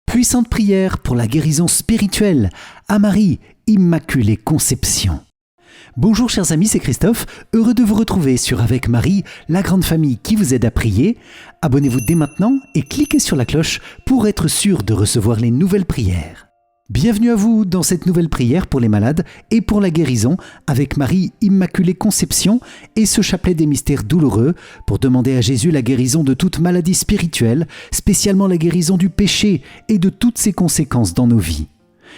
Puissante prière pour la guérison spirituelle à Marie, Immaculée Conception. Bonjour chers amis, c'est Christophe, heureux de vous retrouver sur Avec Marie, la grande famille qui vous aide à prier. Abonnez-vous dès maintenant et cliquez sur la cloche pour être sûr de recevoir les nouvelles prières. Bienvenue à vous dans cette nouvelle prière pour les malades et pour la guérison avec Marie Immaculée Conception et ce chapelet des mystères douloureux pour demander à Jésus la guérison de toute maladie spirituelle, spécialement la guérison du péché et de toutes ses conséquences dans nos vies.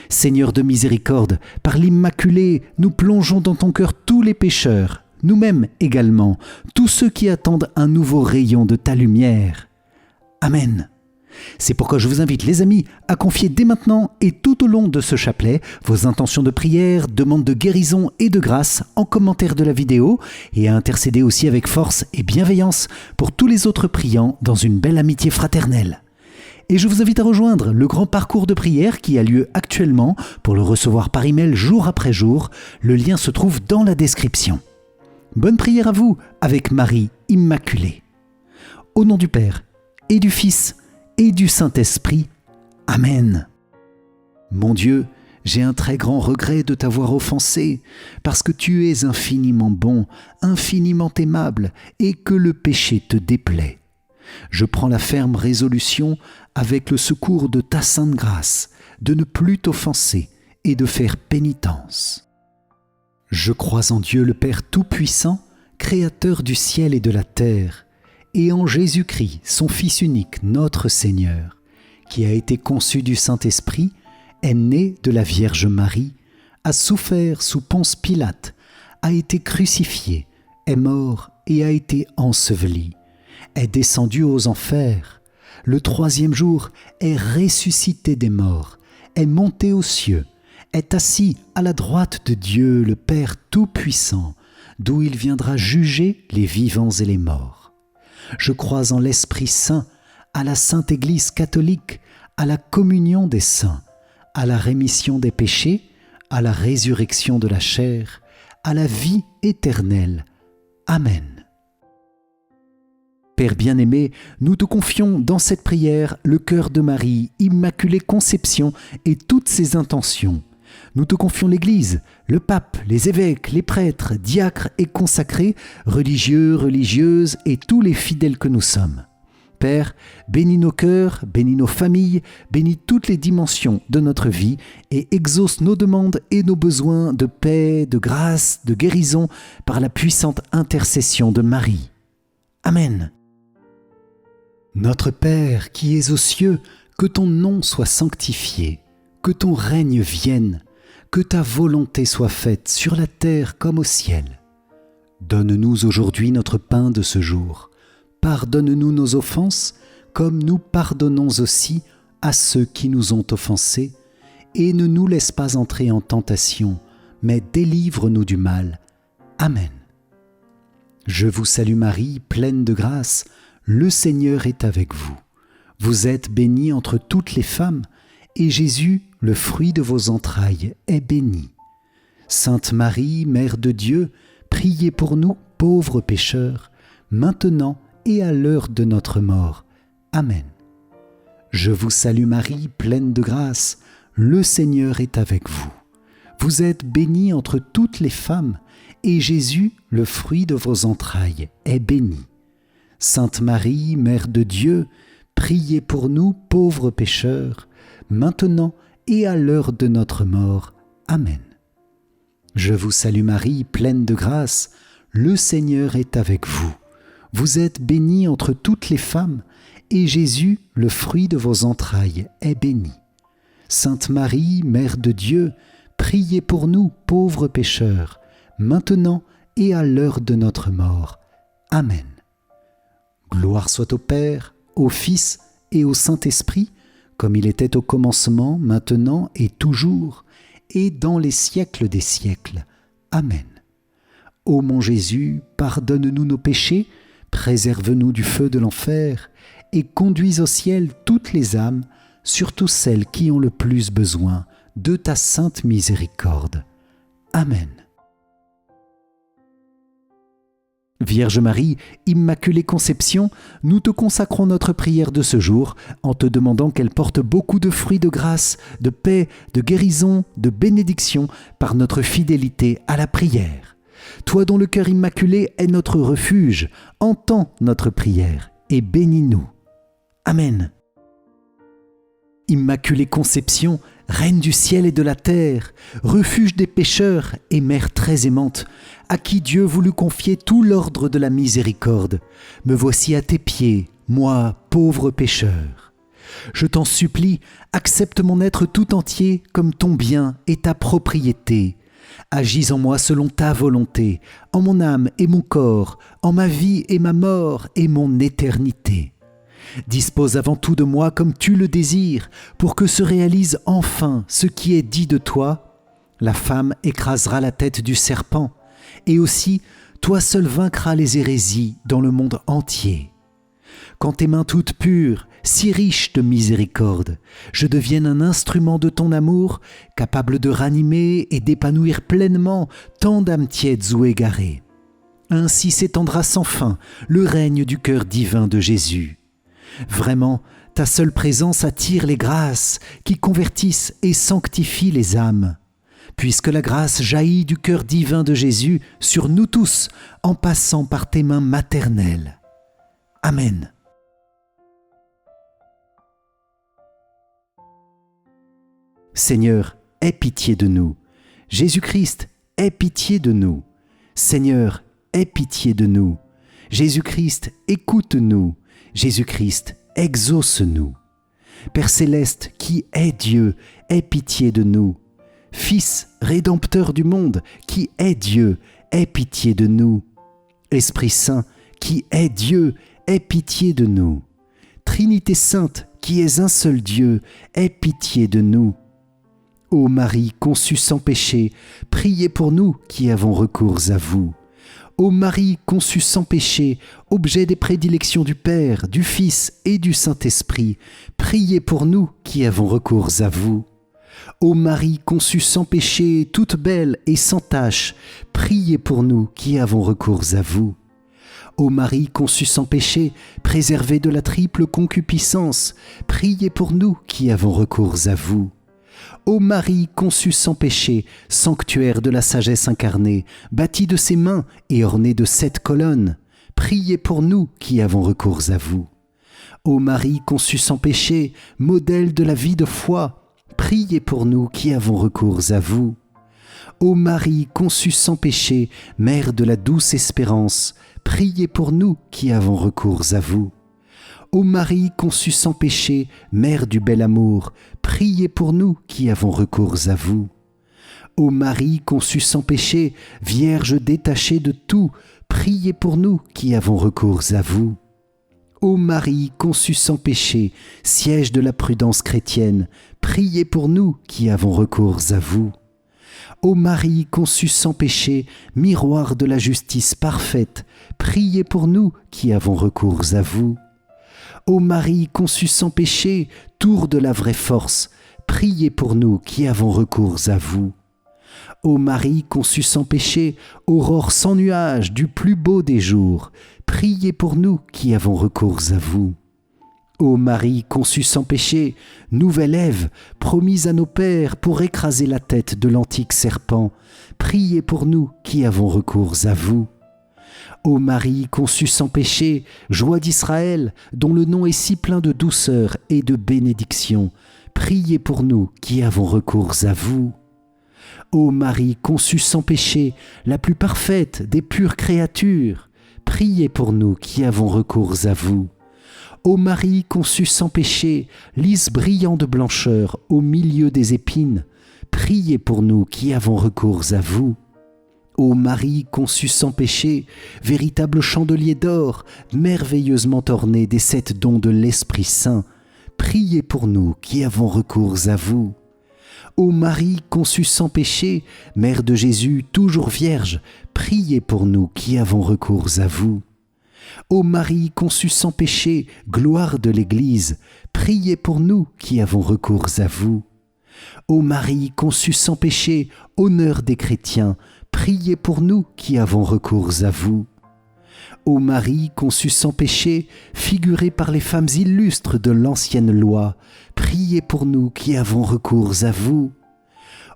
Seigneur de miséricorde, par l'Immaculée, nous plongeons dans ton cœur tous les pécheurs, nous-mêmes également, tous ceux qui attendent un nouveau rayon de ta lumière. Amen. C'est pourquoi je vous invite, les amis, à confier dès maintenant et tout au long de ce chapelet vos intentions de prière, demandes de guérison et de grâce en commentaire de la vidéo et à intercéder aussi avec force et bienveillance pour tous les autres priants dans une belle amitié fraternelle. Et je vous invite à rejoindre le grand parcours de prière qui a lieu actuellement pour le recevoir par email jour après jour. Le lien se trouve dans la description. Bonne prière à vous avec Marie Immaculée. Au nom du Père et du Fils et du Saint-Esprit. Amen. Mon Dieu, j'ai un très grand regret de t'avoir offensé, parce que tu es infiniment bon, infiniment aimable, et que le péché te déplaît. Je prends la ferme résolution, avec le secours de ta sainte grâce, de ne plus t'offenser et de faire pénitence. Je crois en Dieu le Père Tout-Puissant, Créateur du ciel et de la terre, et en Jésus-Christ, son Fils unique, notre Seigneur, qui a été conçu du Saint-Esprit, est né de la Vierge Marie, a souffert sous Ponce Pilate, a été crucifié, est mort et a été enseveli, est descendu aux enfers, le troisième jour est ressuscité des morts, est monté aux cieux, est assis à la droite de Dieu le Père Tout-Puissant, d'où il viendra juger les vivants et les morts. Je crois en l'Esprit Saint, à la Sainte Église catholique, à la communion des saints, à la rémission des péchés, à la résurrection de la chair, à la vie éternelle. Amen. Père bien-aimé, nous te confions dans cette prière le cœur de Marie, Immaculée Conception et toutes ses intentions. Nous te confions l'Église, le pape, les évêques, les prêtres, diacres et consacrés, religieux, religieuses et tous les fidèles que nous sommes. Père, bénis nos cœurs, bénis nos familles, bénis toutes les dimensions de notre vie et exauce nos demandes et nos besoins de paix, de grâce, de guérison par la puissante intercession de Marie. Amen. Notre Père qui es aux cieux, que ton nom soit sanctifié, que ton règne vienne, que ta volonté soit faite sur la terre comme au ciel. Donne-nous aujourd'hui notre pain de ce jour. Pardonne-nous nos offenses, comme nous pardonnons aussi à ceux qui nous ont offensés, et ne nous laisse pas entrer en tentation, mais délivre-nous du mal. Amen. Je vous salue Marie, pleine de grâce, le Seigneur est avec vous. Vous êtes bénie entre toutes les femmes, et Jésus, le fruit de vos entrailles, est béni. Sainte Marie, Mère de Dieu, priez pour nous, pauvres pécheurs, maintenant et à l'heure de notre mort. Amen. Je vous salue Marie, pleine de grâce, le Seigneur est avec vous. Vous êtes bénie entre toutes les femmes, et Jésus, le fruit de vos entrailles, est béni. Sainte Marie, Mère de Dieu, priez pour nous, pauvres pécheurs, maintenant et à l'heure de notre mort. Amen. Je vous salue Marie, pleine de grâce, le Seigneur est avec vous. Vous êtes bénie entre toutes les femmes, et Jésus, le fruit de vos entrailles, est béni. Sainte Marie, Mère de Dieu, priez pour nous, pauvres pécheurs, maintenant et à l'heure de notre mort. Amen. Gloire soit au Père, au Fils et au Saint-Esprit, comme il était au commencement, maintenant et toujours, et dans les siècles des siècles. Amen. Ô mon Jésus, pardonne-nous nos péchés, préserve-nous du feu de l'enfer, et conduis au ciel toutes les âmes, surtout celles qui ont le plus besoin de ta sainte miséricorde. Amen. Vierge Marie, Immaculée Conception, nous te consacrons notre prière de ce jour en te demandant qu'elle porte beaucoup de fruits de grâce, de paix, de guérison, de bénédiction par notre fidélité à la prière. Toi dont le cœur immaculé est notre refuge, entends notre prière et bénis-nous. Amen. Immaculée Conception, Reine du ciel et de la terre, refuge des pécheurs et mère très aimante, à qui Dieu voulut confier tout l'ordre de la miséricorde, me voici à tes pieds, moi, pauvre pécheur. Je t'en supplie, accepte mon être tout entier comme ton bien et ta propriété. Agis en moi selon ta volonté, en mon âme et mon corps, en ma vie et ma mort et mon éternité. Dispose avant tout de moi comme tu le désires, pour que se réalise enfin ce qui est dit de toi. La femme écrasera la tête du serpent, et aussi toi seul vaincras les hérésies dans le monde entier. Quand tes mains toutes pures, si riches de miséricorde, je devienne un instrument de ton amour, capable de ranimer et d'épanouir pleinement tant d'âmes tièdes ou égarées. Ainsi s'étendra sans fin le règne du cœur divin de Jésus. Vraiment, ta seule présence attire les grâces qui convertissent et sanctifient les âmes. Puisque la grâce jaillit du cœur divin de Jésus sur nous tous en passant par tes mains maternelles. Amen. Seigneur, aie pitié de nous. Jésus-Christ, aie pitié de nous. Seigneur, aie pitié de nous. Jésus-Christ, écoute-nous. Jésus-Christ, exauce-nous. Père céleste, qui est Dieu, aie pitié de nous. Fils, rédempteur du monde, qui est Dieu, aie pitié de nous. Esprit Saint, qui est Dieu, aie pitié de nous. Trinité sainte, qui es un seul Dieu, aie pitié de nous. Ô Marie conçue sans péché, priez pour nous qui avons recours à vous. Ô Marie conçue sans péché, objet des prédilections du Père, du Fils et du Saint-Esprit, priez pour nous qui avons recours à vous. Ô Marie conçue sans péché, toute belle et sans tache, priez pour nous qui avons recours à vous. Ô Marie conçue sans péché, préservée de la triple concupiscence, priez pour nous qui avons recours à vous. Ô Marie conçue sans péché, sanctuaire de la sagesse incarnée, bâtie de ses mains et ornée de 7 colonnes, priez pour nous qui avons recours à vous. Ô Marie conçue sans péché, modèle de la vie de foi, priez pour nous qui avons recours à vous. Ô Marie conçue sans péché, mère de la douce espérance, priez pour nous qui avons recours à vous. Ô Marie conçue sans péché, mère du bel amour, priez pour nous qui avons recours à vous. Ô Marie conçue sans péché, Vierge détachée de tout, priez pour nous qui avons recours à vous. Ô Marie conçue sans péché, siège de la prudence chrétienne, priez pour nous qui avons recours à vous. Ô Marie conçue sans péché, miroir de la justice parfaite, priez pour nous qui avons recours à vous. Ô Marie conçue sans péché, tour de la vraie force, priez pour nous qui avons recours à vous. Ô Marie conçue sans péché, aurore sans nuage du plus beau des jours, priez pour nous qui avons recours à vous. Ô Marie conçue sans péché, nouvelle Ève, promise à nos pères pour écraser la tête de l'antique serpent, priez pour nous qui avons recours à vous. Ô Marie conçue sans péché, joie d'Israël, dont le nom est si plein de douceur et de bénédiction, priez pour nous qui avons recours à vous. Ô Marie conçue sans péché, la plus parfaite des pures créatures, priez pour nous qui avons recours à vous. Ô Marie conçue sans péché, lys brillant de blancheur au milieu des épines, priez pour nous qui avons recours à vous. Ô Marie conçue sans péché, véritable chandelier d'or, merveilleusement orné des 7 dons de l'Esprit Saint, priez pour nous qui avons recours à vous. Ô Marie conçue sans péché, Mère de Jésus, toujours vierge, priez pour nous qui avons recours à vous. Ô Marie conçue sans péché, gloire de l'Église, priez pour nous qui avons recours à vous. Ô Marie conçue sans péché, honneur des chrétiens, priez pour nous qui avons recours à vous. Ô Marie conçue sans péché, figurée par les femmes illustres de l'ancienne loi, priez pour nous qui avons recours à vous.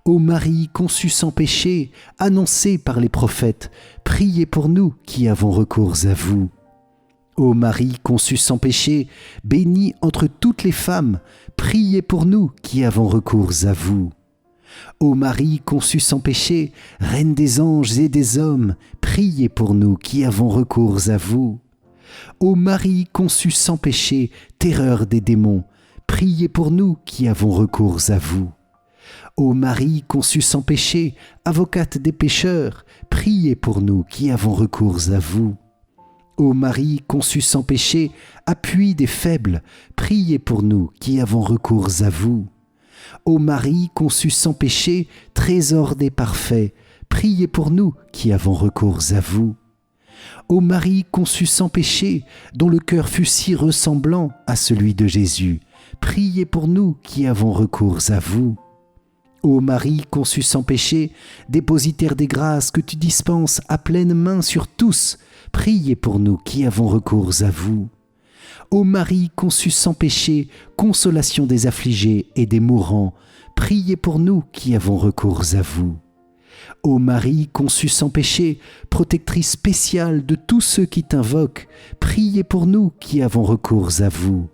Ô Marie conçue sans péché, annoncée par les prophètes, priez pour nous qui avons recours à vous. Ô Marie conçue sans péché, bénie entre toutes les femmes, priez pour nous qui avons recours à vous. Ô Marie conçue sans péché, Reine des anges et des hommes, priez pour nous qui avons recours à vous. Ô Marie conçue sans péché, terreur des démons, priez pour nous qui avons recours à vous. Ô Marie conçue sans péché, avocate des pécheurs, priez pour nous qui avons recours à vous. Ô Marie conçue sans péché, appui des faibles, priez pour nous qui avons recours à vous. Ô Marie conçue sans péché, trésor des parfaits, priez pour nous qui avons recours à vous. Ô Marie conçue sans péché, dont le cœur fut si ressemblant à celui de Jésus, priez pour nous qui avons recours à vous. Ô Marie conçue sans péché, dépositaire des grâces que tu dispenses à pleine main sur tous, priez pour nous qui avons recours à vous. Ô Marie conçue sans péché, consolation des affligés et des mourants, priez pour nous qui avons recours à vous. Ô Marie conçue sans péché, protectrice spéciale de tous ceux qui t'invoquent, priez pour nous qui avons recours à vous.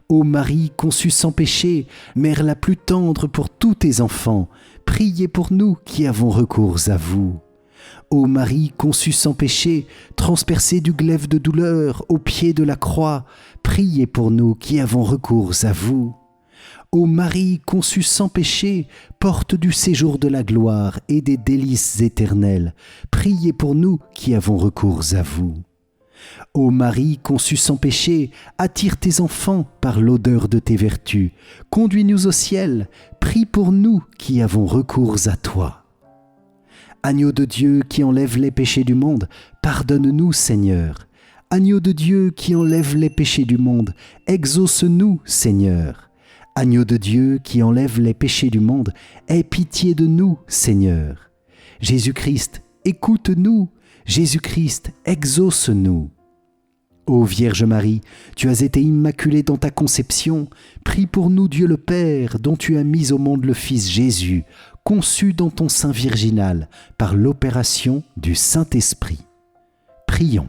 Ô Marie conçue sans péché, mère la plus tendre pour tous tes enfants, priez pour nous qui avons recours à vous. Ô Marie conçue sans péché, transpercée du glaive de douleur au pied de la croix, priez pour nous qui avons recours à vous. Ô Marie conçue sans péché, porte du séjour de la gloire et des délices éternelles, priez pour nous qui avons recours à vous. Ô Marie conçue sans péché, attire tes enfants par l'odeur de tes vertus, conduis-nous au ciel, prie pour nous qui avons recours à toi. Agneau de Dieu qui enlève les péchés du monde, pardonne-nous Seigneur. Agneau de Dieu qui enlève les péchés du monde, exauce-nous Seigneur. Agneau de Dieu qui enlève les péchés du monde, aie pitié de nous Seigneur. Jésus-Christ, écoute-nous. Jésus-Christ, exauce-nous. Ô Vierge Marie, tu as été immaculée dans ta conception, prie pour nous Dieu le Père, dont tu as mis au monde le Fils Jésus, conçu dans ton sein virginal par l'opération du Saint-Esprit. Prions.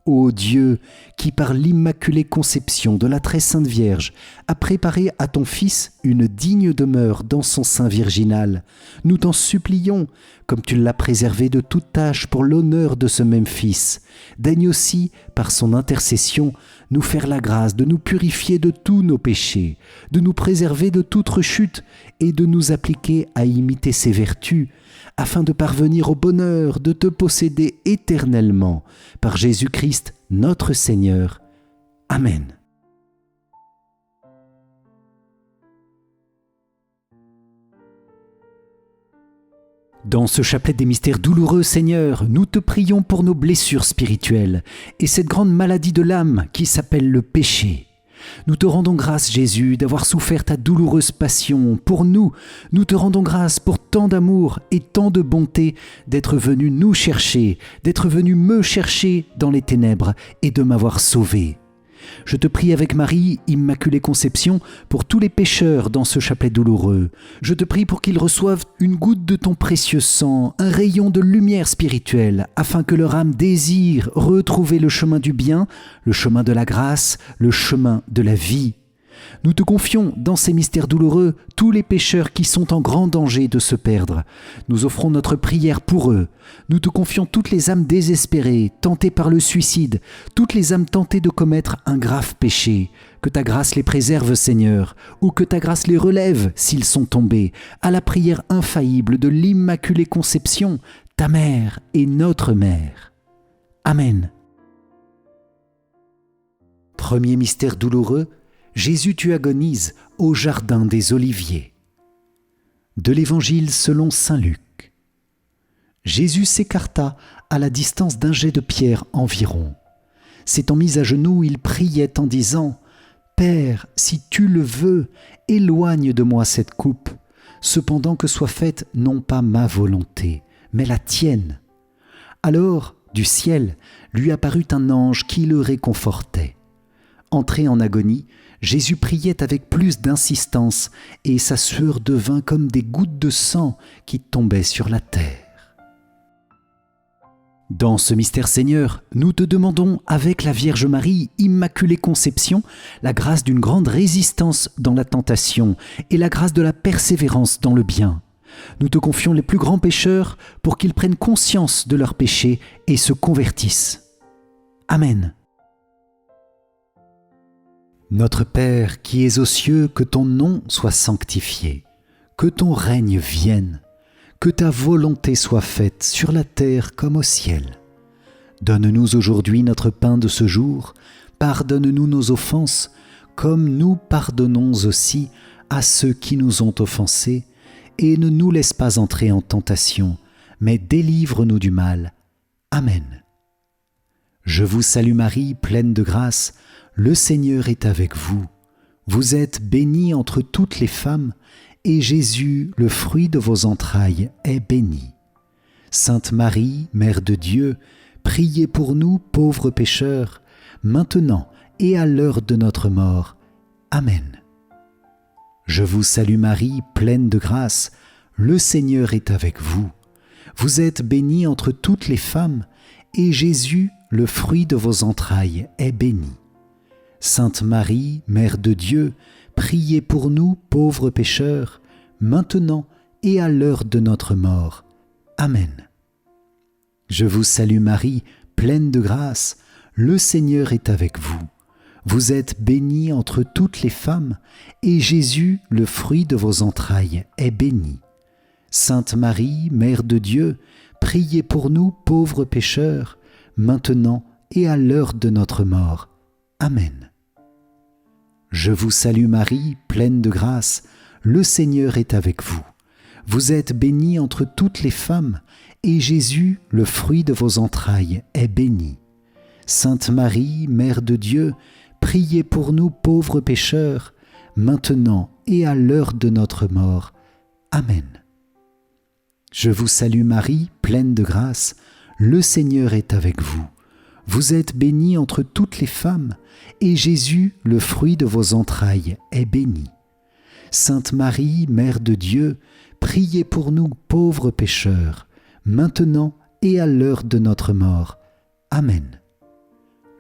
Ô Dieu, qui par l'immaculée conception de la très sainte Vierge a préparé à ton Fils une digne demeure dans son sein virginal, nous t'en supplions, comme tu l'as préservé de toute tâche pour l'honneur de ce même Fils, daigne aussi, par son intercession, nous faire la grâce de nous purifier de tous nos péchés, de nous préserver de toute rechute et de nous appliquer à imiter ses vertus, afin de parvenir au bonheur de te posséder éternellement, par Jésus-Christ notre Seigneur. Amen. Dans ce chapelet des mystères douloureux, Seigneur, nous te prions pour nos blessures spirituelles et cette grande maladie de l'âme qui s'appelle le péché. Nous te rendons grâce, Jésus, d'avoir souffert ta douloureuse passion pour nous. Nous te rendons grâce pour tant d'amour et tant de bonté d'être venu nous chercher, d'être venu me chercher dans les ténèbres et de m'avoir sauvé. Je te prie avec Marie, Immaculée Conception, pour tous les pécheurs dans ce chapelet douloureux. Je te prie pour qu'ils reçoivent une goutte de ton précieux sang, un rayon de lumière spirituelle, afin que leur âme désire retrouver le chemin du bien, le chemin de la grâce, le chemin de la vie. Nous te confions dans ces mystères douloureux tous les pécheurs qui sont en grand danger de se perdre. Nous offrons notre prière pour eux. Nous te confions toutes les âmes désespérées, tentées par le suicide, toutes les âmes tentées de commettre un grave péché. Que ta grâce les préserve, Seigneur, ou que ta grâce les relève s'ils sont tombés, à la prière infaillible de l'Immaculée Conception, ta mère et notre mère. Amen. Premier mystère douloureux, Jésus tu agonises au jardin des Oliviers. De l'Évangile selon saint Luc. Jésus s'écarta à la distance d'un jet de pierre environ. S'étant mis à genoux, il priait en disant « Père, si tu le veux, éloigne de moi cette coupe, cependant que soit faite non pas ma volonté, mais la tienne. » Alors, Du ciel lui apparut un ange qui le réconfortait. Entré en agonie, Jésus priait avec plus d'insistance et sa sueur devint comme des gouttes de sang qui tombaient sur la terre. Dans ce mystère Seigneur, nous te demandons avec la Vierge Marie, Immaculée Conception, la grâce d'une grande résistance dans la tentation et la grâce de la persévérance dans le bien. Nous te confions les plus grands pécheurs pour qu'ils prennent conscience de leurs péchés et se convertissent. Amen. Notre Père qui es aux cieux, que ton nom soit sanctifié, que ton règne vienne, que ta volonté soit faite sur la terre comme au ciel. Donne-nous aujourd'hui notre pain de ce jour, pardonne-nous nos offenses, comme nous pardonnons aussi à ceux qui nous ont offensés, et ne nous laisse pas entrer en tentation, mais délivre-nous du mal. Amen. Je vous salue Marie, pleine de grâce, le Seigneur est avec vous. Vous êtes bénie entre toutes les femmes, et Jésus, le fruit de vos entrailles, est béni. Sainte Marie, Mère de Dieu, priez pour nous pauvres pécheurs, maintenant et à l'heure de notre mort. Amen. Je vous salue Marie, pleine de grâce, le Seigneur est avec vous. Vous êtes bénie entre toutes les femmes, et Jésus, le fruit de vos entrailles, est béni. Sainte Marie, Mère de Dieu, priez pour nous pauvres pécheurs, maintenant et à l'heure de notre mort. Amen. Je vous salue Marie, pleine de grâce, le Seigneur est avec vous. Vous êtes bénie entre toutes les femmes, et Jésus, le fruit de vos entrailles, est béni. Sainte Marie, Mère de Dieu, priez pour nous pauvres pécheurs, maintenant et à l'heure de notre mort. Amen. Je vous salue Marie, pleine de grâce, le Seigneur est avec vous. Vous êtes bénie entre toutes les femmes, et Jésus, le fruit de vos entrailles, est béni. Sainte Marie, Mère de Dieu, priez pour nous pauvres pécheurs, maintenant et à l'heure de notre mort. Amen. Je vous salue Marie, pleine de grâce, le Seigneur est avec vous. Vous êtes bénie entre toutes les femmes, et Jésus, le fruit de vos entrailles, est béni. Sainte Marie, Mère de Dieu, priez pour nous pauvres pécheurs, maintenant et à l'heure de notre mort. Amen.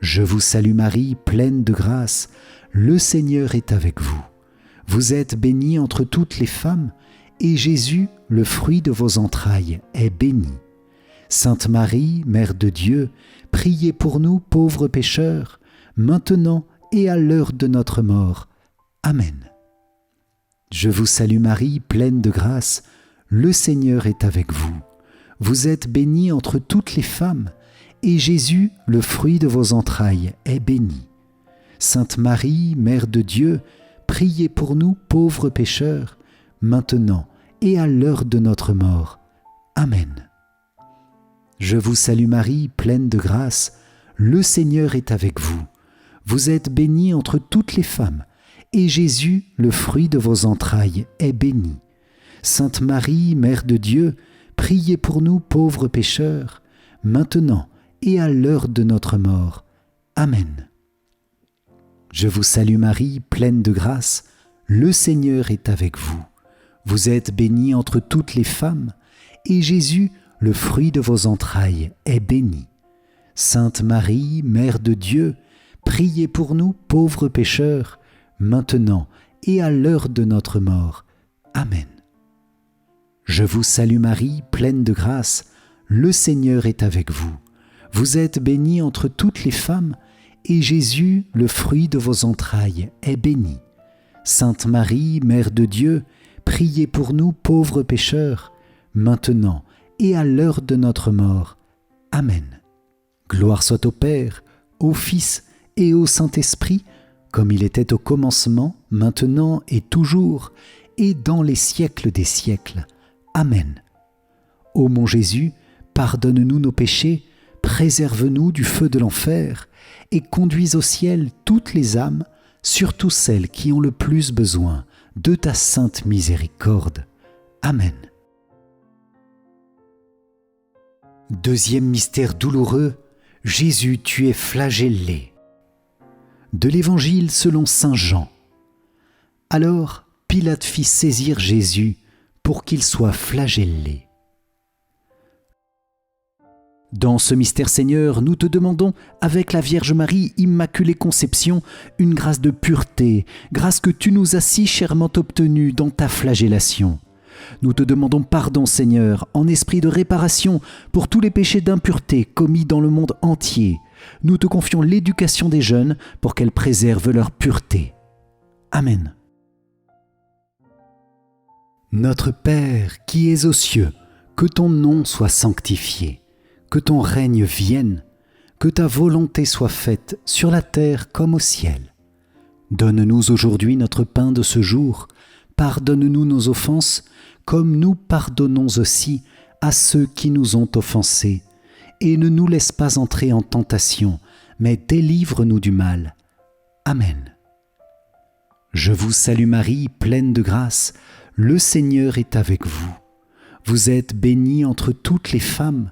Je vous salue Marie, pleine de grâce, le Seigneur est avec vous. Vous êtes bénie entre toutes les femmes, et Jésus, le fruit de vos entrailles, est béni. Sainte Marie, Mère de Dieu, priez pour nous pauvres pécheurs, maintenant et à l'heure de notre mort. Amen. Je vous salue Marie, pleine de grâce, le Seigneur est avec vous. Vous êtes bénie entre toutes les femmes, et Jésus, le fruit de vos entrailles, est béni. Sainte Marie, Mère de Dieu, priez pour nous pauvres pécheurs, maintenant et à l'heure de notre mort. Amen. Je vous salue Marie, pleine de grâce, le Seigneur est avec vous. Vous êtes bénie entre toutes les femmes, et Jésus, le fruit de vos entrailles, est béni. Sainte Marie, Mère de Dieu, priez pour nous pauvres pécheurs, maintenant et à l'heure de notre mort. Amen. Je vous salue Marie, pleine de grâce, le Seigneur est avec vous. Vous êtes bénie entre toutes les femmes, et Jésus, le fruit de vos entrailles, est béni. Sainte Marie, Mère de Dieu, priez pour nous pauvres pécheurs, maintenant et à l'heure de notre mort. Amen. Je vous salue Marie, pleine de grâce, le Seigneur est avec vous. Vous êtes bénie entre toutes les femmes, et Jésus, le fruit de vos entrailles, est béni. Sainte Marie, Mère de Dieu, priez pour nous pauvres pécheurs, maintenant et à l'heure de notre mort. Amen. Gloire soit au Père, au Fils et au Saint-Esprit, comme il était au commencement, maintenant et toujours, et dans les siècles des siècles. Amen. Ô mon Jésus, pardonne-nous nos péchés, préserve-nous du feu de l'enfer, et conduis au ciel toutes les âmes, surtout celles qui ont le plus besoin de ta sainte miséricorde. Amen. Deuxième mystère douloureux, Jésus, tu es flagellé. De l'Évangile selon saint Jean. Alors Pilate fit saisir Jésus pour qu'il soit flagellé. Dans ce mystère Seigneur, nous te demandons, avec la Vierge Marie, Immaculée Conception, une grâce de pureté, grâce que tu nous as si chèrement obtenue dans ta flagellation. Nous te demandons pardon, Seigneur, en esprit de réparation pour tous les péchés d'impureté commis dans le monde entier. Nous te confions l'éducation des jeunes pour qu'elles préservent leur pureté. Amen. Notre Père qui es aux cieux, que ton nom soit sanctifié, que ton règne vienne, que ta volonté soit faite sur la terre comme au ciel. Donne-nous aujourd'hui notre pain de ce jour. Pardonne-nous nos offenses, comme nous pardonnons aussi à ceux qui nous ont offensés. Et ne nous laisse pas entrer en tentation, mais délivre-nous du mal. Amen. Je vous salue Marie, pleine de grâce, le Seigneur est avec vous. Vous êtes bénie entre toutes les femmes,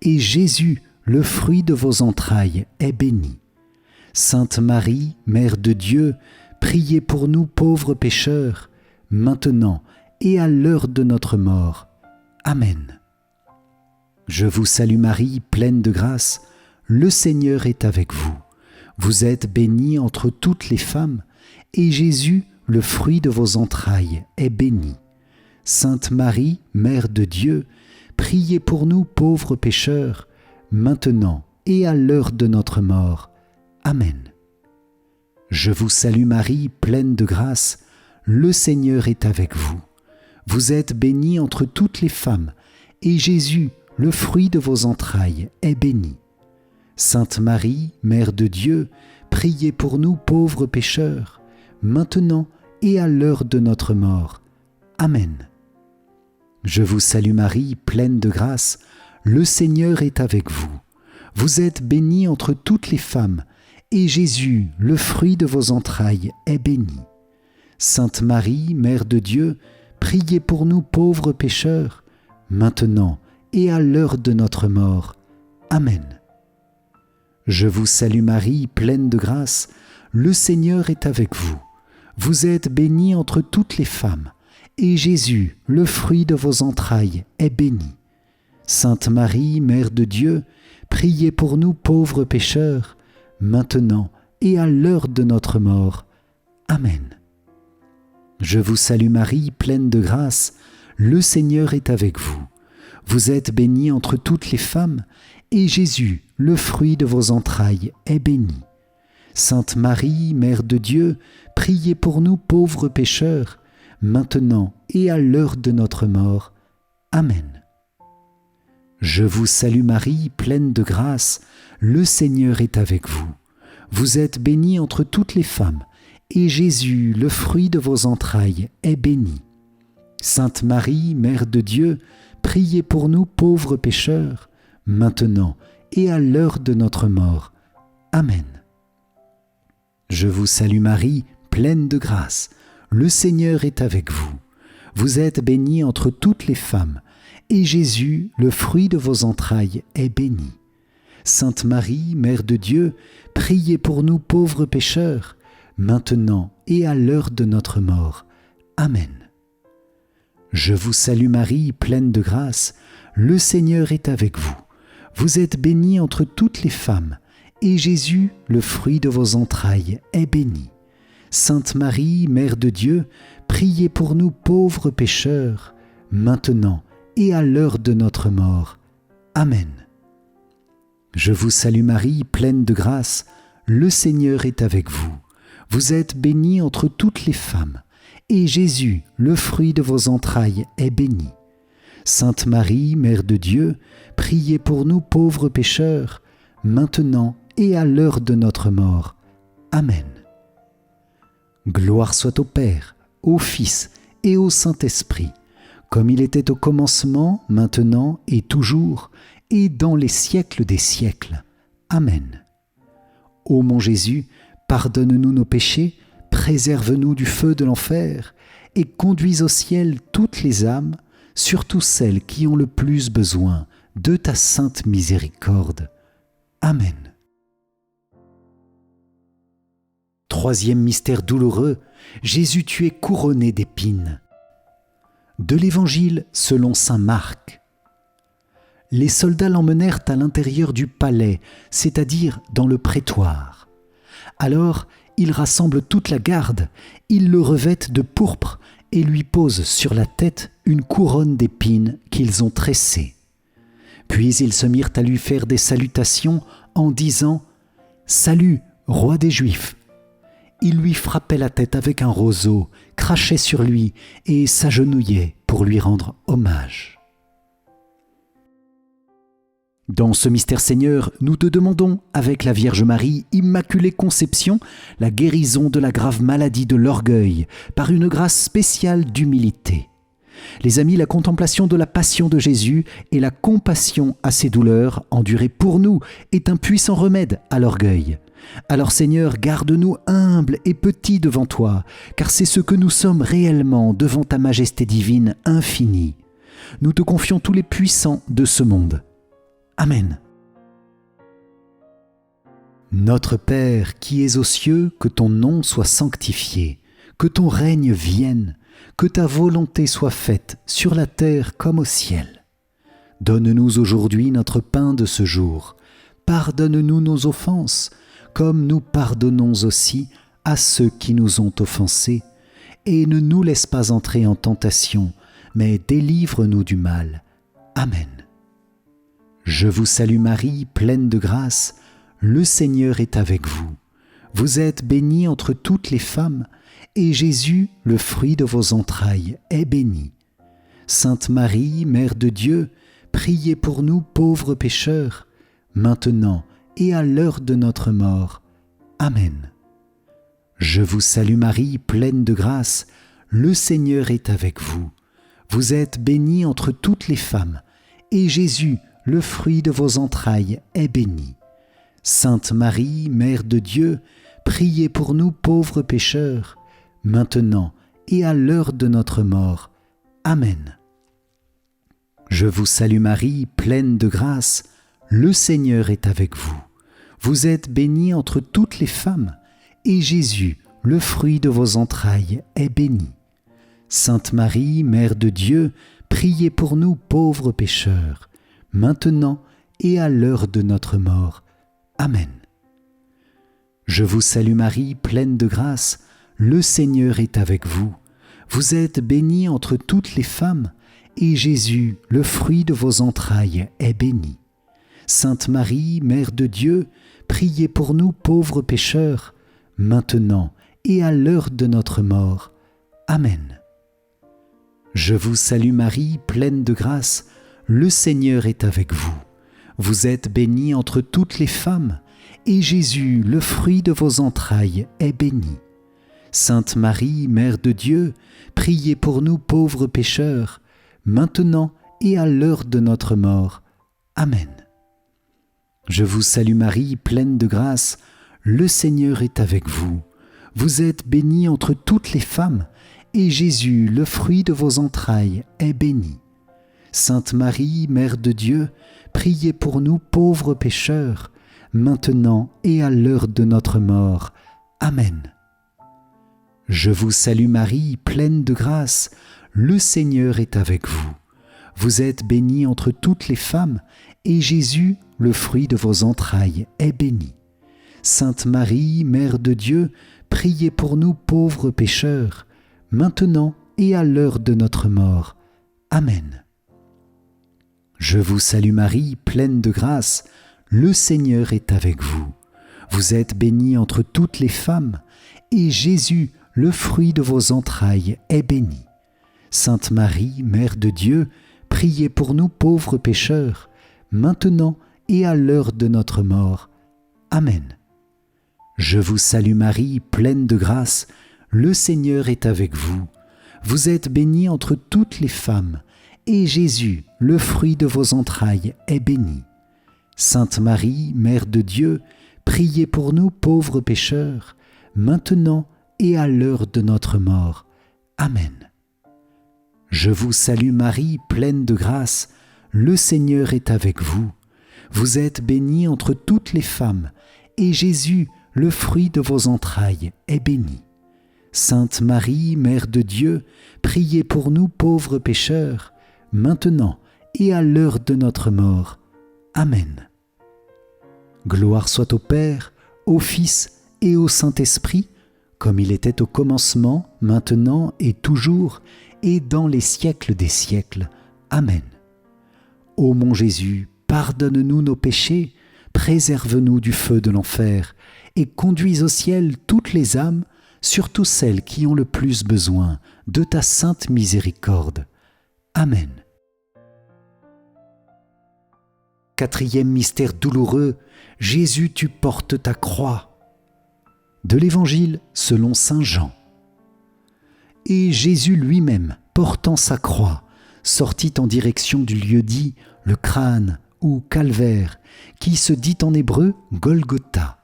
et Jésus, le fruit de vos entrailles, est béni. Sainte Marie, Mère de Dieu, priez pour nous pauvres pécheurs, maintenant et à l'heure de notre mort. Amen. Je vous salue Marie, pleine de grâce, le Seigneur est avec vous. Vous êtes bénie entre toutes les femmes, et Jésus, le fruit de vos entrailles, est béni. Sainte Marie, Mère de Dieu, priez pour nous pauvres pécheurs, maintenant et à l'heure de notre mort. Amen. Je vous salue Marie, pleine de grâce, le Seigneur est avec vous. Vous êtes bénie entre toutes les femmes, et Jésus, le fruit de vos entrailles, est béni. Sainte Marie, Mère de Dieu, priez pour nous pauvres pécheurs, maintenant et à l'heure de notre mort. Amen. Je vous salue Marie, pleine de grâce, le Seigneur est avec vous. Vous êtes bénie entre toutes les femmes, et Jésus, le fruit de vos entrailles, est béni. Sainte Marie, Mère de Dieu, priez pour nous pauvres pécheurs, maintenant et à l'heure de notre mort. Amen. Je vous salue Marie, pleine de grâce, le Seigneur est avec vous. Vous êtes bénie entre toutes les femmes, et Jésus, le fruit de vos entrailles, est béni. Sainte Marie, Mère de Dieu, priez pour nous pauvres pécheurs, maintenant et à l'heure de notre mort. Amen. Je vous salue Marie, pleine de grâce, le Seigneur est avec vous. Vous êtes bénie entre toutes les femmes, et Jésus, le fruit de vos entrailles, est béni. Sainte Marie, Mère de Dieu, priez pour nous pauvres pécheurs, maintenant et à l'heure de notre mort. Amen. Je vous salue Marie, pleine de grâce, le Seigneur est avec vous. Vous êtes bénie entre toutes les femmes, et Jésus, le fruit de vos entrailles, est béni. Sainte Marie, Mère de Dieu, priez pour nous pauvres pécheurs, maintenant et à l'heure de notre mort. Amen. Je vous salue Marie, pleine de grâce, le Seigneur est avec vous. Vous êtes bénie entre toutes les femmes, et Jésus, le fruit de vos entrailles, est béni. Sainte Marie, Mère de Dieu, priez pour nous pauvres pécheurs, maintenant et à l'heure de notre mort. Amen. Je vous salue Marie, pleine de grâce, le Seigneur est avec vous. Vous êtes bénie entre toutes les femmes, et Jésus, le fruit de vos entrailles, est béni. Sainte Marie, Mère de Dieu, priez pour nous pauvres pécheurs, maintenant et à l'heure de notre mort. Amen. Je vous salue Marie, pleine de grâce, le Seigneur est avec vous. Vous êtes bénie entre toutes les femmes, et Jésus, le fruit de vos entrailles, est béni. Sainte Marie, Mère de Dieu, priez pour nous pauvres pécheurs, maintenant et à l'heure de notre mort. Amen. Gloire soit au Père, au Fils et au Saint-Esprit, comme il était au commencement, maintenant et toujours, et dans les siècles des siècles. Amen. Ô mon Jésus, pardonne-nous nos péchés, préserve-nous du feu de l'enfer, et conduis au ciel toutes les âmes, surtout celles qui ont le plus besoin de ta sainte miséricorde. Amen. Troisième mystère douloureux, Jésus tu es couronné d'épines. De l'Évangile selon saint Marc. Les soldats l'emmenèrent à l'intérieur du palais, c'est-à-dire dans le prétoire. Alors, ils rassemblent toute la garde, ils le revêtent de pourpre et lui posent sur la tête une couronne d'épines qu'ils ont tressée. Puis ils se mirent à lui faire des salutations en disant « Salut, roi des Juifs !» Ils lui frappaient la tête avec un roseau, crachaient sur lui et s'agenouillaient pour lui rendre hommage. Dans ce mystère Seigneur, nous te demandons, avec la Vierge Marie, Immaculée Conception, la guérison de la grave maladie de l'orgueil, par une grâce spéciale d'humilité. Les amis, la contemplation de la passion de Jésus et la compassion à ses douleurs endurées pour nous est un puissant remède à l'orgueil. Alors Seigneur, garde-nous humbles et petits devant toi, car c'est ce que nous sommes réellement devant ta majesté divine infinie. Nous te confions tous les puissants de ce monde. Amen. Notre Père qui es aux cieux, que ton nom soit sanctifié, que ton règne vienne, que ta volonté soit faite sur la terre comme au ciel. Donne-nous aujourd'hui notre pain de ce jour. Pardonne-nous nos offenses, comme nous pardonnons aussi à ceux qui nous ont offensés. Et ne nous laisse pas entrer en tentation, mais délivre-nous du mal. Amen. Je vous salue Marie, pleine de grâce, le Seigneur est avec vous. Vous êtes bénie entre toutes les femmes, et Jésus, le fruit de vos entrailles, est béni. Sainte Marie, Mère de Dieu, priez pour nous pauvres pécheurs, maintenant et à l'heure de notre mort. Amen. Je vous salue Marie, pleine de grâce, le Seigneur est avec vous. Vous êtes bénie entre toutes les femmes, et Jésus, le fruit de vos entrailles, est béni. Sainte Marie, Mère de Dieu, priez pour nous pauvres pécheurs, maintenant et à l'heure de notre mort. Amen. Je vous salue Marie, pleine de grâce, le Seigneur est avec vous. Vous êtes bénie entre toutes les femmes, et Jésus, le fruit de vos entrailles, est béni. Sainte Marie, Mère de Dieu, priez pour nous pauvres pécheurs, maintenant et à l'heure de notre mort. Amen. Je vous salue Marie, pleine de grâce, le Seigneur est avec vous. Vous êtes bénie entre toutes les femmes, et Jésus, le fruit de vos entrailles, est béni. Sainte Marie, Mère de Dieu, priez pour nous pauvres pécheurs, maintenant et à l'heure de notre mort. Amen. Je vous salue Marie, pleine de grâce, le Seigneur est avec vous. Vous êtes bénie entre toutes les femmes, et Jésus, le fruit de vos entrailles, est béni. Sainte Marie, Mère de Dieu, priez pour nous pauvres pécheurs, maintenant et à l'heure de notre mort. Amen. Je vous salue Marie, pleine de grâce, le Seigneur est avec vous. Vous êtes bénie entre toutes les femmes, et Jésus, le fruit de vos entrailles, est béni. Sainte Marie, Mère de Dieu, priez pour nous pauvres pécheurs, maintenant et à l'heure de notre mort. Amen. Je vous salue Marie, pleine de grâce, le Seigneur est avec vous. Vous êtes bénie entre toutes les femmes, et Jésus, le fruit de vos entrailles, est béni. Sainte Marie, Mère de Dieu, priez pour nous pauvres pécheurs, maintenant et à l'heure de notre mort. Amen. Je vous salue Marie, pleine de grâce, le Seigneur est avec vous. Vous êtes bénie entre toutes les femmes, et Jésus, le fruit de vos entrailles, est béni. Sainte Marie, Mère de Dieu, priez pour nous pauvres pécheurs, maintenant et à l'heure de notre mort. Amen. Je vous salue Marie, pleine de grâce, le Seigneur est avec vous. Vous êtes bénie entre toutes les femmes, et Jésus, le fruit de vos entrailles, est béni. Sainte Marie, Mère de Dieu, priez pour nous pauvres pécheurs, maintenant et à l'heure de notre mort. Amen. Je vous salue Marie, pleine de grâce, le Seigneur est avec vous. Vous êtes bénie entre toutes les femmes, et Jésus, le fruit de vos entrailles, est béni. Sainte Marie, Mère de Dieu, priez pour nous pauvres pécheurs, maintenant et à l'heure de notre mort. Amen. Gloire soit au Père, au Fils et au Saint-Esprit, comme il était au commencement, maintenant et toujours, et dans les siècles des siècles. Amen. Ô mon Jésus, pardonne-nous nos péchés, préserve-nous du feu de l'enfer, et conduis au ciel toutes les âmes, surtout celles qui ont le plus besoin de ta sainte miséricorde. Amen. Quatrième mystère douloureux, Jésus, tu portes ta croix. De l'Évangile selon saint Jean. Et Jésus lui-même, portant sa croix, sortit en direction du lieu dit le crâne ou calvaire, qui se dit en hébreu Golgotha.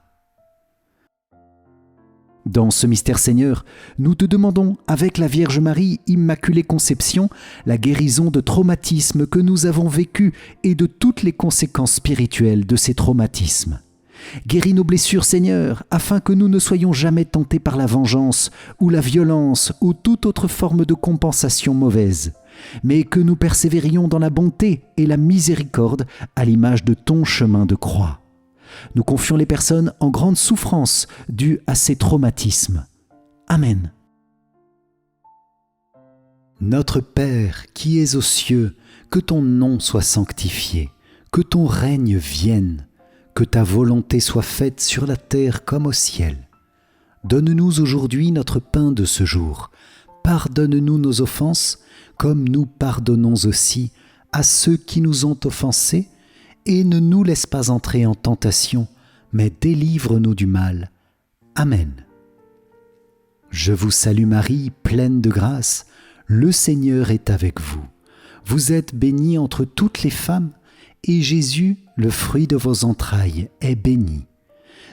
Dans ce mystère Seigneur, nous te demandons, avec la Vierge Marie, Immaculée Conception, la guérison de traumatismes que nous avons vécus et de toutes les conséquences spirituelles de ces traumatismes. Guéris nos blessures, Seigneur, afin que nous ne soyons jamais tentés par la vengeance ou la violence ou toute autre forme de compensation mauvaise, mais que nous persévérions dans la bonté et la miséricorde à l'image de ton chemin de croix. Nous confions les personnes en grande souffrance due à ces traumatismes. Amen. Notre Père qui es aux cieux, que ton nom soit sanctifié, que ton règne vienne, que ta volonté soit faite sur la terre comme au ciel. Donne-nous aujourd'hui notre pain de ce jour. Pardonne-nous nos offenses, comme nous pardonnons aussi à ceux qui nous ont offensés, et ne nous laisse pas entrer en tentation, mais délivre-nous du mal. Amen. Je vous salue Marie, pleine de grâce, le Seigneur est avec vous. Vous êtes bénie entre toutes les femmes, et Jésus, le fruit de vos entrailles, est béni.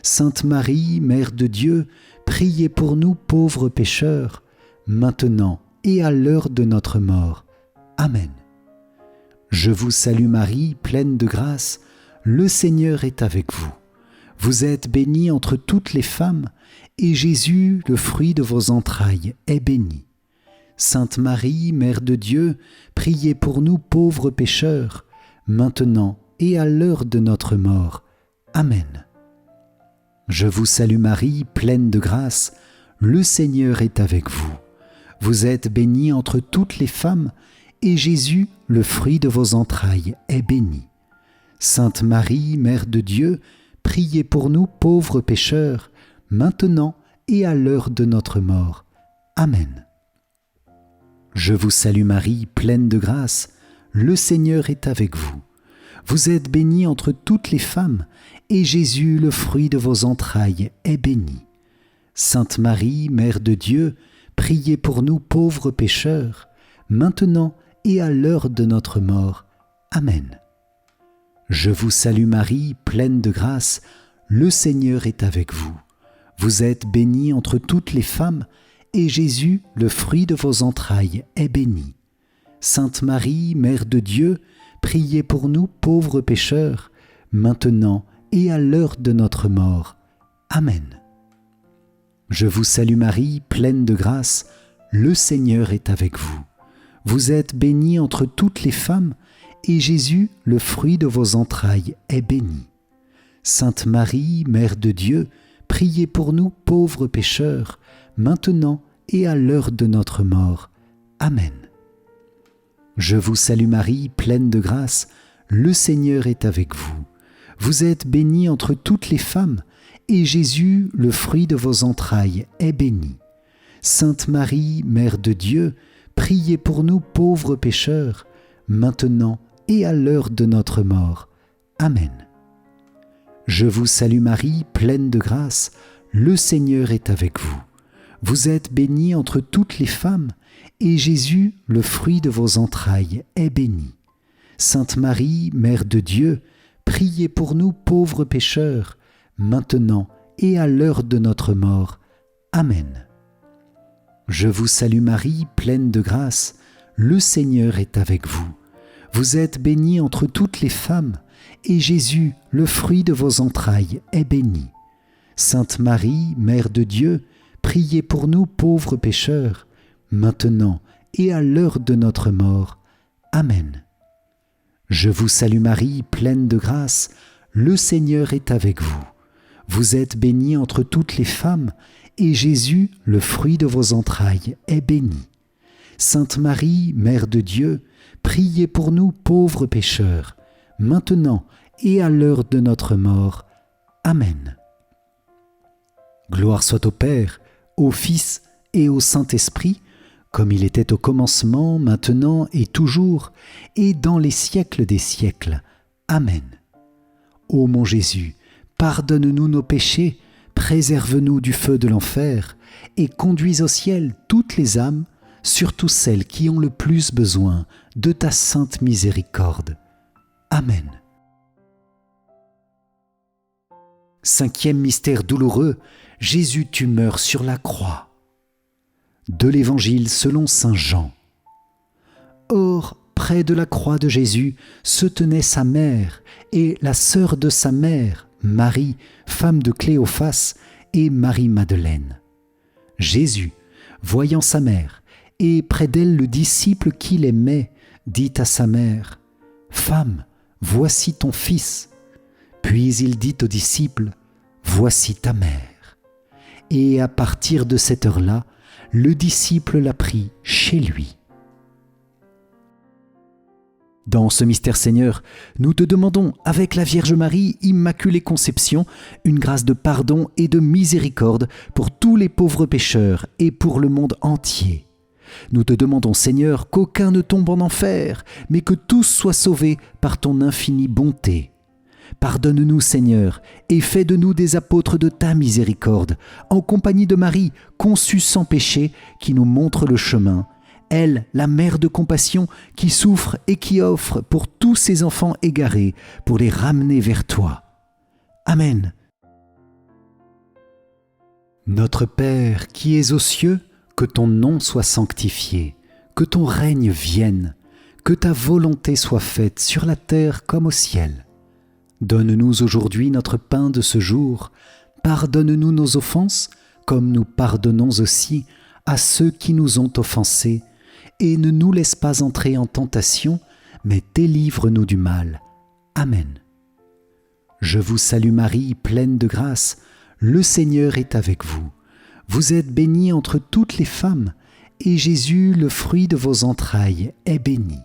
Sainte Marie, Mère de Dieu, priez pour nous pauvres pécheurs, maintenant et à l'heure de notre mort. Amen. Je vous salue Marie, pleine de grâce, le Seigneur est avec vous. Vous êtes bénie entre toutes les femmes, et Jésus, le fruit de vos entrailles, est béni. Sainte Marie, Mère de Dieu, priez pour nous pauvres pécheurs, maintenant et à l'heure de notre mort. Amen. Je vous salue Marie, pleine de grâce, le Seigneur est avec vous. Vous êtes bénie entre toutes les femmes, et Jésus, le fruit de vos entrailles, est béni. Sainte Marie, Mère de Dieu, priez pour nous pauvres pécheurs, maintenant et à l'heure de notre mort. Amen. Je vous salue Marie, pleine de grâce, le Seigneur est avec vous. Vous êtes bénie entre toutes les femmes, et Jésus, le fruit de vos entrailles, est béni. Sainte Marie, Mère de Dieu, priez pour nous pauvres pécheurs, maintenant et à l'heure de notre mort. Amen. Je vous salue Marie, pleine de grâce, le Seigneur est avec vous. Vous êtes bénie entre toutes les femmes, et Jésus, le fruit de vos entrailles, est béni. Sainte Marie, Mère de Dieu, priez pour nous pauvres pécheurs, maintenant et à l'heure de notre mort. Amen. Je vous salue Marie, pleine de grâce, le Seigneur est avec vous. Vous êtes bénie entre toutes les femmes, et Jésus, le fruit de vos entrailles, est béni. Sainte Marie, Mère de Dieu, priez pour nous pauvres pécheurs, maintenant et à l'heure de notre mort. Amen. Je vous salue Marie, pleine de grâce, le Seigneur est avec vous. Vous êtes bénie entre toutes les femmes, et Jésus, le fruit de vos entrailles, est béni. Sainte Marie, Mère de Dieu, priez pour nous pauvres pécheurs, maintenant et à l'heure de notre mort. Amen. Je vous salue Marie, pleine de grâce, le Seigneur est avec vous. Vous êtes bénie entre toutes les femmes, et Jésus, le fruit de vos entrailles, est béni. Sainte Marie, Mère de Dieu, priez pour nous pauvres pécheurs, maintenant et à l'heure de notre mort. Amen. Je vous salue Marie, pleine de grâce, le Seigneur est avec vous. Vous êtes bénie entre toutes les femmes, et Jésus, le fruit de vos entrailles, est béni. Sainte Marie, Mère de Dieu, priez pour nous pauvres pécheurs, maintenant et à l'heure de notre mort. Amen. Je vous salue Marie, pleine de grâce, le Seigneur est avec vous. Vous êtes bénie entre toutes les femmes, et Jésus, le fruit de vos entrailles, est béni. Sainte Marie, Mère de Dieu, priez pour nous pauvres pécheurs, maintenant et à l'heure de notre mort. Amen. Gloire soit au Père, au Fils et au Saint-Esprit, comme il était au commencement, maintenant et toujours, et dans les siècles des siècles. Amen. Ô mon Jésus, pardonne-nous nos péchés, préserve-nous du feu de l'enfer, et conduis au ciel toutes les âmes, surtout celles qui ont le plus besoin de ta sainte miséricorde. Amen. Cinquième mystère douloureux, Jésus, tu meurs sur la croix. De l'Évangile selon saint Jean. Or, près de la croix de Jésus se tenait sa mère et la sœur de sa mère, Marie, femme de Cléophas, et Marie-Madeleine. Jésus, voyant sa mère, et près d'elle le disciple qu'il aimait, dit à sa mère, « Femme, voici ton fils. » Puis il dit au disciple, « Voici ta mère. » Et à partir de cette heure-là, le disciple l'a pris chez lui. Dans ce mystère Seigneur, nous te demandons, avec la Vierge Marie, Immaculée Conception, une grâce de pardon et de miséricorde pour tous les pauvres pécheurs et pour le monde entier. Nous te demandons, Seigneur, qu'aucun ne tombe en enfer, mais que tous soient sauvés par ton infinie bonté. Pardonne-nous, Seigneur, et fais de nous des apôtres de ta miséricorde, en compagnie de Marie, conçue sans péché, qui nous montre le chemin, elle, la mère de compassion, qui souffre et qui offre pour tous ses enfants égarés, pour les ramener vers toi. Amen. Notre Père qui es aux cieux, que ton nom soit sanctifié, que ton règne vienne, que ta volonté soit faite sur la terre comme au ciel. Donne-nous aujourd'hui notre pain de ce jour. Pardonne-nous nos offenses, comme nous pardonnons aussi à ceux qui nous ont offensés. Et ne nous laisse pas entrer en tentation, mais délivre-nous du mal. Amen. Je vous salue Marie, pleine de grâce. Le Seigneur est avec vous. Vous êtes bénie entre toutes les femmes, et Jésus, le fruit de vos entrailles, est béni.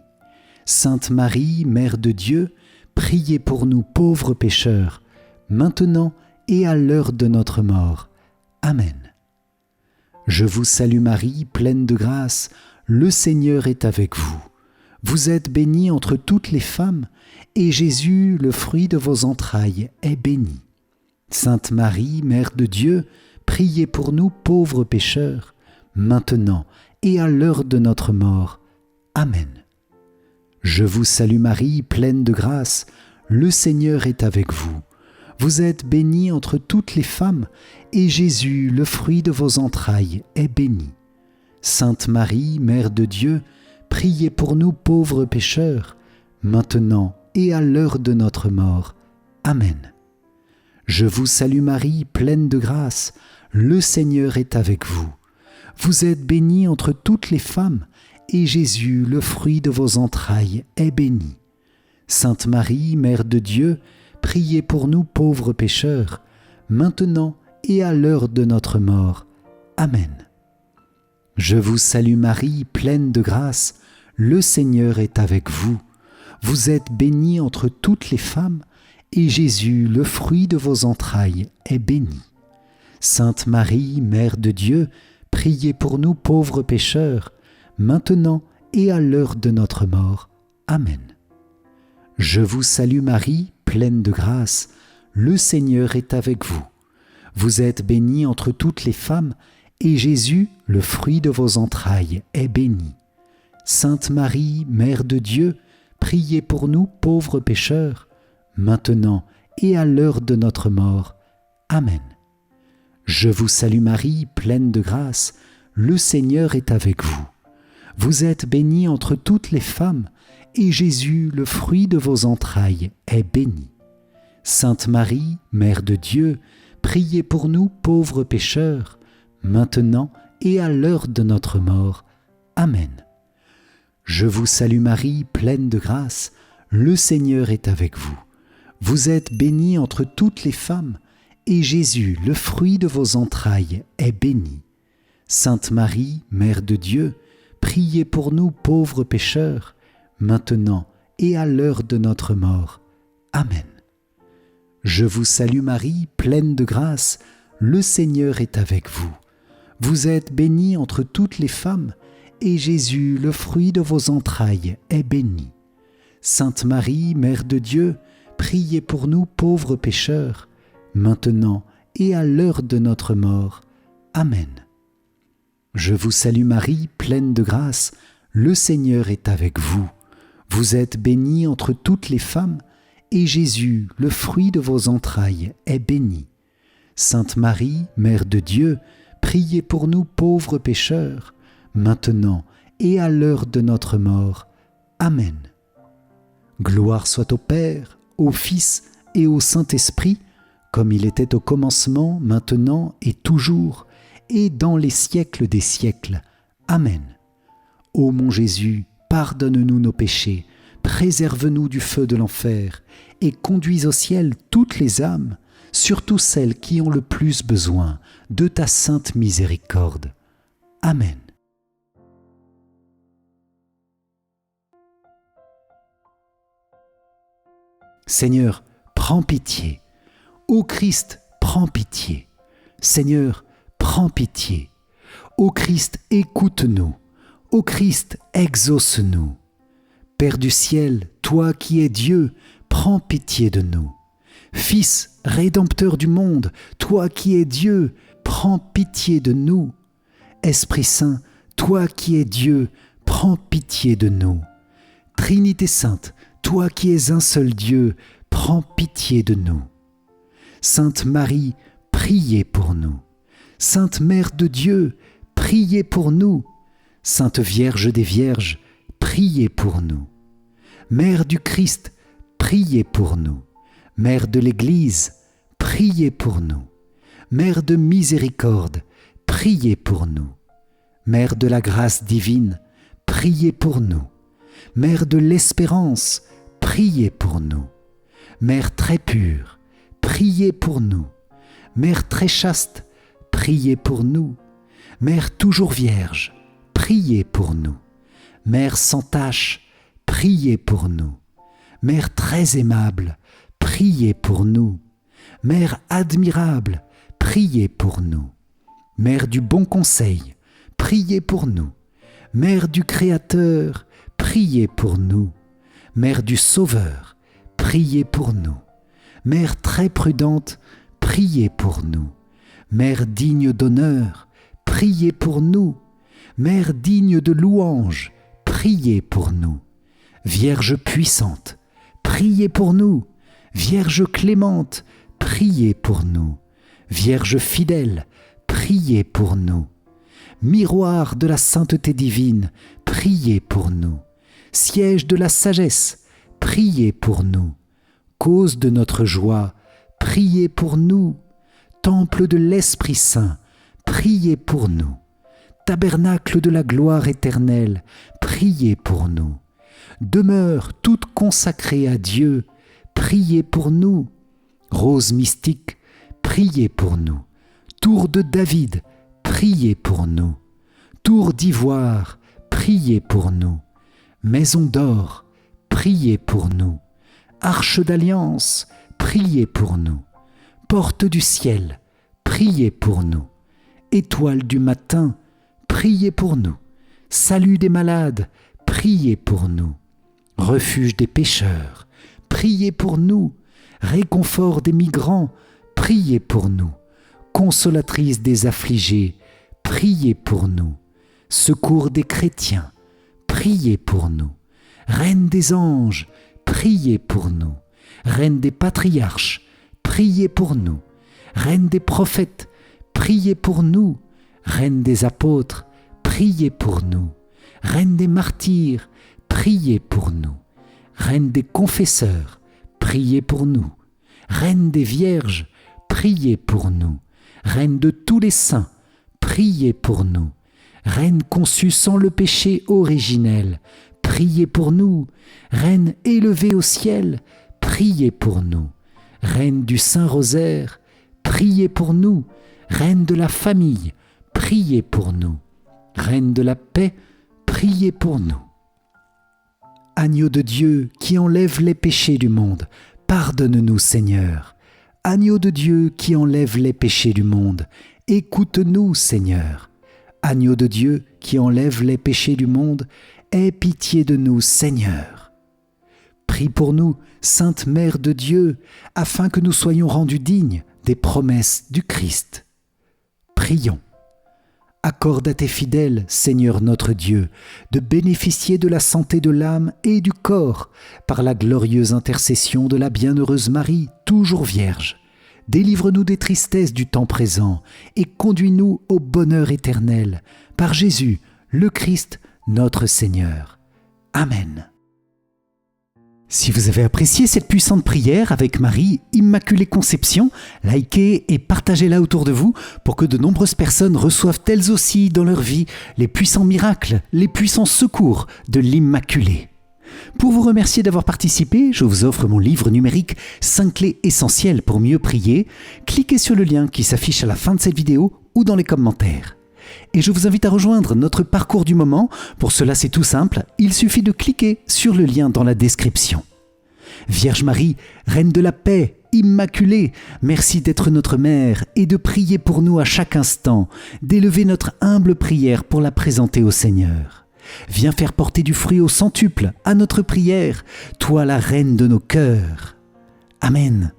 Sainte Marie, Mère de Dieu, priez pour nous pauvres pécheurs, maintenant et à l'heure de notre mort. Amen. Je vous salue Marie, pleine de grâce, le Seigneur est avec vous. Vous êtes bénie entre toutes les femmes, et Jésus, le fruit de vos entrailles, est béni. Sainte Marie, Mère de Dieu, priez pour nous pauvres pécheurs, maintenant et à l'heure de notre mort. Amen. Je vous salue Marie, pleine de grâce, le Seigneur est avec vous. Vous êtes bénie entre toutes les femmes, et Jésus, le fruit de vos entrailles, est béni. Sainte Marie, Mère de Dieu, priez pour nous pauvres pécheurs, maintenant et à l'heure de notre mort. Amen. Je vous salue Marie, pleine de grâce, le Seigneur est avec vous. Vous êtes bénie entre toutes les femmes, et Jésus, le fruit de vos entrailles, est béni. Sainte Marie, Mère de Dieu, priez pour nous pauvres pécheurs, maintenant et à l'heure de notre mort. Amen. Je vous salue Marie, pleine de grâce, le Seigneur est avec vous. Vous êtes bénie entre toutes les femmes, et Jésus, le fruit de vos entrailles, est béni. Sainte Marie, Mère de Dieu, priez pour nous pauvres pécheurs, maintenant et à l'heure de notre mort. Amen. Je vous salue Marie, pleine de grâce, le Seigneur est avec vous. Vous êtes bénie entre toutes les femmes, et Jésus, le fruit de vos entrailles, est béni. Sainte Marie, Mère de Dieu, priez pour nous pauvres pécheurs, maintenant et à l'heure de notre mort. Amen. Je vous salue Marie, pleine de grâce, le Seigneur est avec vous. Vous êtes bénie entre toutes les femmes, et Jésus, le fruit de vos entrailles, est béni. Sainte Marie, Mère de Dieu, priez pour nous pauvres pécheurs, maintenant et à l'heure de notre mort. Amen. Je vous salue Marie, pleine de grâce, le Seigneur est avec vous. Vous êtes bénie entre toutes les femmes, et Jésus, le fruit de vos entrailles, est béni. Sainte Marie, Mère de Dieu, priez pour nous pauvres pécheurs, maintenant et à l'heure de notre mort. Amen. Je vous salue Marie, pleine de grâce, le Seigneur est avec vous. Vous êtes bénie entre toutes les femmes, et Jésus, le fruit de vos entrailles, est béni. Sainte Marie, Mère de Dieu, priez pour nous pauvres pécheurs, maintenant et à l'heure de notre mort. Amen. Je vous salue Marie, pleine de grâce, le Seigneur est avec vous. Vous êtes bénie entre toutes les femmes, et Jésus, le fruit de vos entrailles, est béni. Sainte Marie, Mère de Dieu, priez pour nous pauvres pécheurs, maintenant et à l'heure de notre mort. Amen. Gloire soit au Père, au Fils et au Saint-Esprit, comme il était au commencement, maintenant et toujours, et dans les siècles des siècles. Amen. Ô mon Jésus, pardonne-nous nos péchés, préserve-nous du feu de l'enfer, et conduis au ciel toutes les âmes, surtout celles qui ont le plus besoin de ta sainte miséricorde. Amen. Seigneur, prends pitié. Ô Christ, prends pitié. Seigneur, prends pitié. Ô Christ, écoute-nous. Ô Christ, exauce-nous. Père du ciel, toi qui es Dieu, prends pitié de nous. Fils, Rédempteur du monde, toi qui es Dieu, prends pitié de nous. Esprit Saint, toi qui es Dieu, prends pitié de nous. Trinité Sainte, toi qui es un seul Dieu, prends pitié de nous. Sainte Marie, priez pour nous. Sainte Mère de Dieu, priez pour nous. Sainte Vierge des Vierges, priez pour nous. Mère du Christ, priez pour nous. Mère de l'Église, priez pour nous. Mère de miséricorde, priez pour nous. Mère de la grâce divine, priez pour nous. Mère de l'espérance, priez pour nous. Mère très pure, priez pour nous. Mère très chaste, priez pour nous. Mère toujours vierge, priez pour nous. Mère sans tache, priez pour nous. Mère très aimable, priez pour nous. Mère admirable, priez pour nous. Mère du bon conseil, priez pour nous. Mère du Créateur, priez pour nous. Mère du Sauveur, priez pour nous. Mère très prudente, priez pour nous. Mère digne d'honneur, priez pour nous. Mère digne de louange, priez pour nous. Vierge puissante, priez pour nous. Vierge clémente, priez pour nous. Vierge fidèle, priez pour nous. Miroir de la sainteté divine, priez pour nous. Siège de la sagesse, priez pour nous. Cause de notre joie, priez pour nous. Temple de l'Esprit Saint, priez pour nous. Tabernacle de la gloire éternelle, priez pour nous. Demeure toute consacrée à Dieu, priez pour nous. Rose mystique, priez pour nous. Tour de David, priez pour nous. Tour d'ivoire, priez pour nous. Maison d'or, priez pour nous. Arche d'alliance, priez pour nous. Porte du ciel, priez pour nous. Étoile du matin, priez pour nous. Salut des malades, priez pour nous. Refuge des pécheurs, priez pour nous. Réconfort des migrants, priez pour nous. Consolatrice des affligés, priez pour nous. Secours des chrétiens, priez pour nous. Reine des anges, priez pour nous. Reine des patriarches, priez pour nous. Reine des prophètes, priez pour nous. Reine des apôtres, priez pour nous. Reine des martyrs, priez pour nous. Reine des confesseurs, priez pour nous. Reine des vierges, priez pour nous. Reine de tous les saints, priez pour nous. Reine conçue sans le péché originel, priez pour nous. Reine élevée au ciel, priez pour nous. Reine du Saint-Rosaire, priez pour nous. Reine de la famille, priez pour nous. Reine de la paix, priez pour nous. Agneau de Dieu qui enlève les péchés du monde, pardonne-nous Seigneur. Agneau de Dieu qui enlève les péchés du monde, écoute-nous Seigneur. Agneau de Dieu qui enlève les péchés du monde, aie pitié de nous Seigneur. Prie pour nous, Sainte Mère de Dieu, afin que nous soyons rendus dignes des promesses du Christ. Prions. Accorde à tes fidèles, Seigneur notre Dieu, de bénéficier de la santé de l'âme et du corps par la glorieuse intercession de la bienheureuse Marie, toujours vierge. Délivre-nous des tristesses du temps présent et conduis-nous au bonheur éternel, par Jésus, le Christ, notre Seigneur. Amen. Si vous avez apprécié cette puissante prière avec Marie, Immaculée Conception, likez et partagez-la autour de vous pour que de nombreuses personnes reçoivent elles aussi dans leur vie les puissants miracles, les puissants secours de l'Immaculée. Pour vous remercier d'avoir participé, je vous offre mon livre numérique 5 clés essentielles pour mieux prier. Cliquez sur le lien qui s'affiche à la fin de cette vidéo ou dans les commentaires. Et je vous invite à rejoindre notre parcours du moment. Pour cela, c'est tout simple, il suffit de cliquer sur le lien dans la description. Vierge Marie, Reine de la paix, Immaculée, merci d'être notre mère et de prier pour nous à chaque instant, d'élever notre humble prière pour la présenter au Seigneur. Viens faire porter du fruit au centuple à notre prière, toi la Reine de nos cœurs. Amen.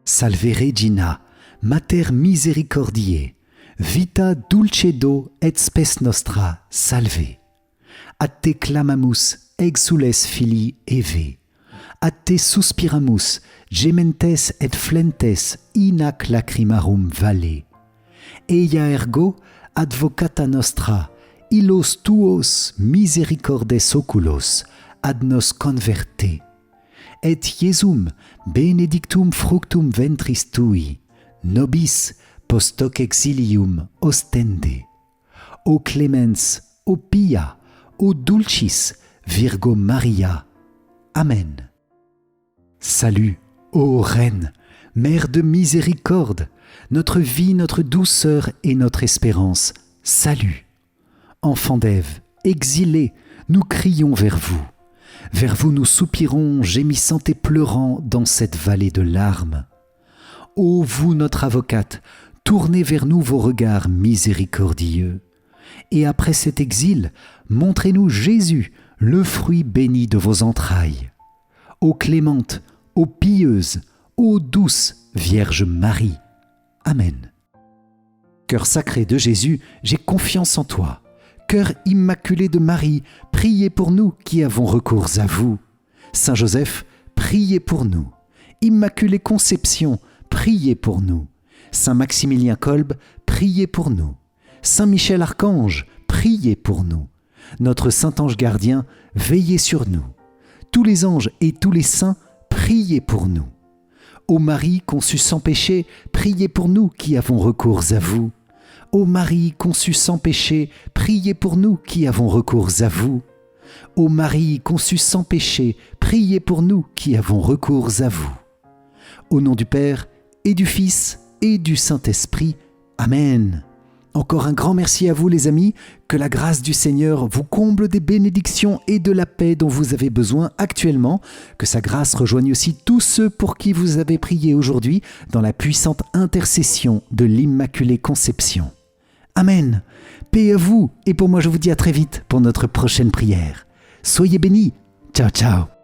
Salve Regina, Mater misericordiae, vita dulcedo et spes nostra, salve. A te clamamus, exules filii Eve. A te suspiramus, gementes et flentes, in ac lacrimarum valle. Eia ergo, advocata nostra, illos tuos misericordes oculos, ad nos converte. Et Iesum, benedictum fructum ventris tui, nobis post hoc exilium ostende. O clemens, o pia, o dulcis, Virgo Maria. Amen. Salut, ô Reine, Mère de miséricorde, notre vie, notre douceur et notre espérance. Salut. Enfants d'Ève, exilés, nous crions vers vous. Vers vous nous soupirons, gémissant et pleurant dans cette vallée de larmes. Ô vous, notre avocate, tournez vers nous vos regards miséricordieux. Et après cet exil, montrez-nous Jésus, le fruit béni de vos entrailles. Ô clémente, ô pieuse, ô douce Vierge Marie. Amen. Cœur sacré de Jésus, j'ai confiance en toi. Cœur immaculé de Marie, priez pour nous qui avons recours à vous. Saint Joseph, priez pour nous. Immaculée Conception, priez pour nous. Saint Maximilien Kolbe, priez pour nous. Saint Michel Archange, priez pour nous. Notre Saint Ange Gardien, veillez sur nous. Tous les anges et tous les saints, priez pour nous. Ô Marie conçue sans péché, priez pour nous qui avons recours à vous. Ô Marie conçue sans péché, priez pour nous qui avons recours à vous. Ô Marie conçue sans péché, priez pour nous qui avons recours à vous. Au nom du Père et du Fils et du Saint-Esprit. Amen. Encore un grand merci à vous les amis, que la grâce du Seigneur vous comble des bénédictions et de la paix dont vous avez besoin actuellement, que sa grâce rejoigne aussi tous ceux pour qui vous avez prié aujourd'hui dans la puissante intercession de l'Immaculée Conception. Amen. Paix à vous et pour moi je vous dis à très vite pour notre prochaine prière. Soyez bénis. Ciao ciao.